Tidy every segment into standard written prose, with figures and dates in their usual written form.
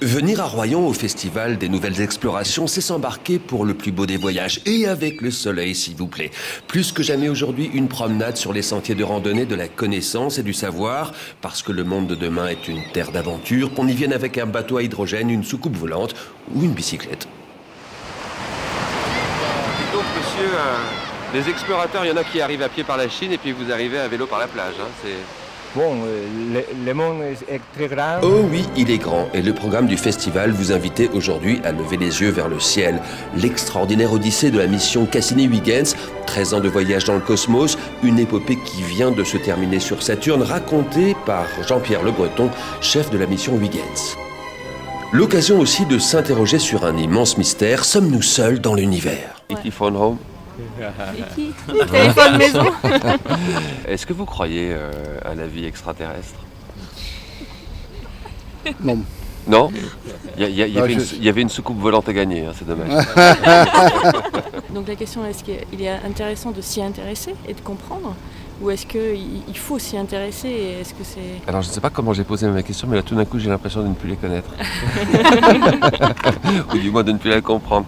Venir à Royan au Festival des Nouvelles Explorations, c'est s'embarquer pour le plus beau des voyages. Et avec le soleil, s'il vous plaît. Plus que jamais aujourd'hui, une promenade sur les sentiers de randonnée de la connaissance et du savoir. Parce que le monde de demain est une terre d'aventure, qu'on y vienne avec un bateau à hydrogène, une soucoupe volante ou une bicyclette. Dites donc, monsieur, les explorateurs, il y en a qui arrivent à pied par la Chine et puis vous arrivez à vélo par la plage. Bon, le monde est très grand. Oh oui, il est grand. Et le programme du festival vous invitait aujourd'hui à lever les yeux vers le ciel. L'extraordinaire odyssée de la mission Cassini-Huygens, 13 ans de voyage dans le cosmos, une épopée qui vient de se terminer sur Saturne, racontée par Jean-Pierre Le Breton, chef de la mission Huygens. L'occasion aussi de s'interroger sur un immense mystère. Sommes-nous seuls dans l'univers? E.T. phone home. E.T. Téléphone maison. Est-ce que vous croyez à la vie extraterrestre? Non. Non? Il y avait une soucoupe volante à gagner, hein, c'est dommage. Donc la question, est-ce qu'il est intéressant de s'y intéresser et de comprendre? Ou est-ce qu'il faut s'y intéresser et est-ce que c'est... Alors je ne sais pas comment j'ai posé ma question, mais là tout d'un coup j'ai l'impression de ne plus les connaître. Ou du moins de ne plus la comprendre.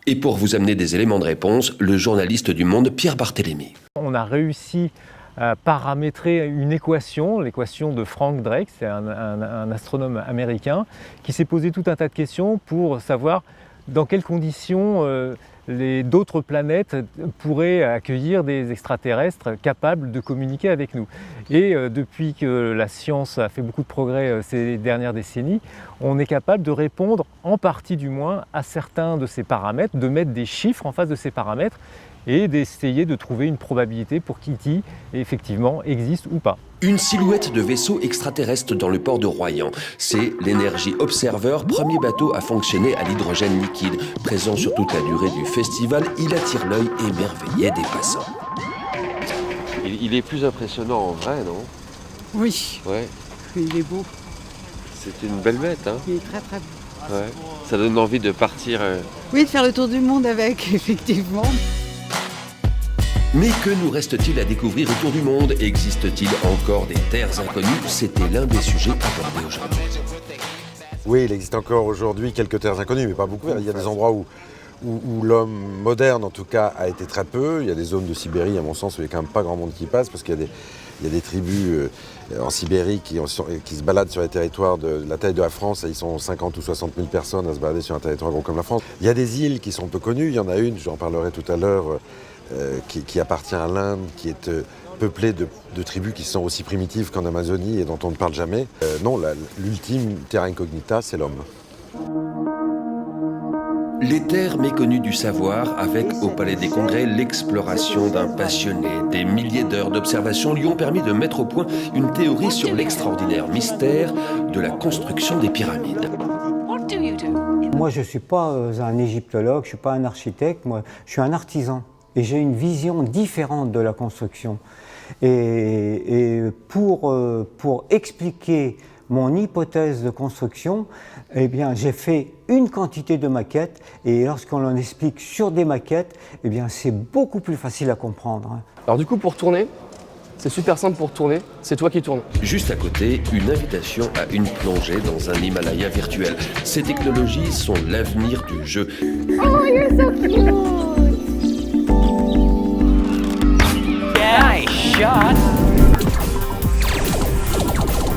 Et pour vous amener des éléments de réponse, le journaliste du Monde, Pierre Barthélémy. On a réussi à paramétrer une équation, l'équation de Frank Drake, c'est un astronome américain, qui s'est posé tout un tas de questions pour savoir dans quelles conditions d'autres planètes pourraient accueillir des extraterrestres capables de communiquer avec nous. Et depuis que la science a fait beaucoup de progrès ces dernières décennies, on est capable de répondre, en partie du moins, à certains de ces paramètres, de mettre des chiffres en face de ces paramètres et d'essayer de trouver une probabilité pour qu'E.T. effectivement existe ou pas. Une silhouette de vaisseau extraterrestre dans le port de Royan. C'est l'Energy Observer, premier bateau à fonctionner à l'hydrogène liquide. Présent sur toute la durée du festival, il attire l'œil émerveillé des passants. Il est plus impressionnant en vrai, non? Oui, Ouais, il est beau. c'est une belle bête, hein? Il est très très beau. Ouais. Ça donne envie de partir. Oui, de faire le tour du monde avec, effectivement. Mais que nous reste-t-il à découvrir autour du monde? Existe-t-il encore des terres inconnues? C'était l'un des sujets abordés aujourd'hui. Oui, il existe encore aujourd'hui quelques terres inconnues, mais pas beaucoup. Il y a des endroits où l'homme moderne, en tout cas, a été très peu. Il y a des zones de Sibérie, à mon sens, où il n'y a quand même pas grand monde qui passe, parce qu'il y a des tribus en Sibérie qui se baladent sur les territoires de la taille de la France, et ils sont 50 ou 60 000 personnes à se balader sur un territoire gros comme la France. Il y a des îles qui sont peu connues. Il y en a une, j'en parlerai tout à l'heure, qui appartient à l'Inde, qui est peuplée de tribus qui sont aussi primitives qu'en Amazonie et dont on ne parle jamais. Non, l'ultime terra incognita, c'est l'homme. Les terres méconnues du savoir, avec au Palais des Congrès l'exploration d'un passionné. Des milliers d'heures d'observation lui ont permis de mettre au point une théorie sur l'extraordinaire mystère de la construction des pyramides. Moi, je ne suis pas un égyptologue, je ne suis pas un architecte, moi, je suis un artisan. Et j'ai une vision différente de la construction. Et pour expliquer mon hypothèse de construction, eh bien, j'ai fait une quantité de maquettes, et lorsqu'on en explique sur des maquettes, eh bien, c'est beaucoup plus facile à comprendre. Alors du coup, pour tourner, c'est super simple pour tourner, c'est toi qui tournes. Juste à côté, une invitation à une plongée dans un Himalaya virtuel. Ces technologies sont l'avenir du jeu. Oh, you're so cute!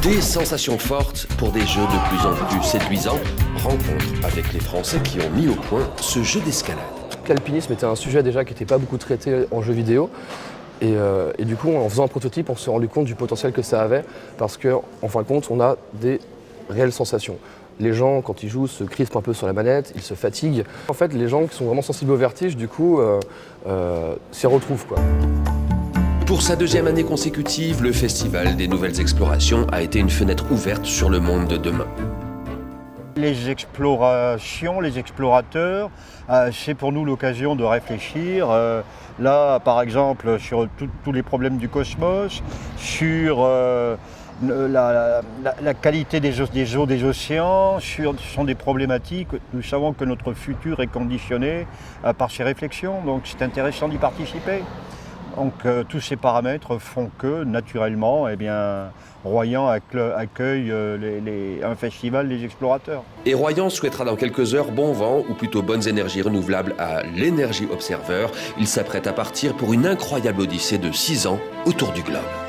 Des sensations fortes pour des jeux de plus en plus séduisants. Rencontre avec les Français qui ont mis au point ce jeu d'escalade. L'alpinisme était un sujet déjà qui n'était pas beaucoup traité en jeu vidéo. Et du coup, en faisant un prototype, on s'est rendu compte du potentiel que ça avait. Parce qu'en fin de compte, on a des réelles sensations. Les gens, quand ils jouent, se crispent un peu sur la manette, ils se fatiguent. En fait, les gens qui sont vraiment sensibles au vertige, du coup, s'y retrouvent, quoi. Pour sa deuxième année consécutive, le Festival des Nouvelles Explorations a été une fenêtre ouverte sur le monde de demain. Les explorations, les explorateurs, c'est pour nous l'occasion de réfléchir. Là, par exemple, sur tous les problèmes du cosmos, sur la qualité des eaux des océans, ce sont des problématiques. Nous savons que notre futur est conditionné par ces réflexions, donc c'est intéressant d'y participer. Donc tous ces paramètres font que, naturellement, eh bien, Royan accueille un festival des explorateurs. Et Royan souhaitera dans quelques heures bon vent, ou plutôt bonnes énergies renouvelables à l'Energy Observer. Il s'apprête à partir pour une incroyable odyssée de 6 ans autour du globe.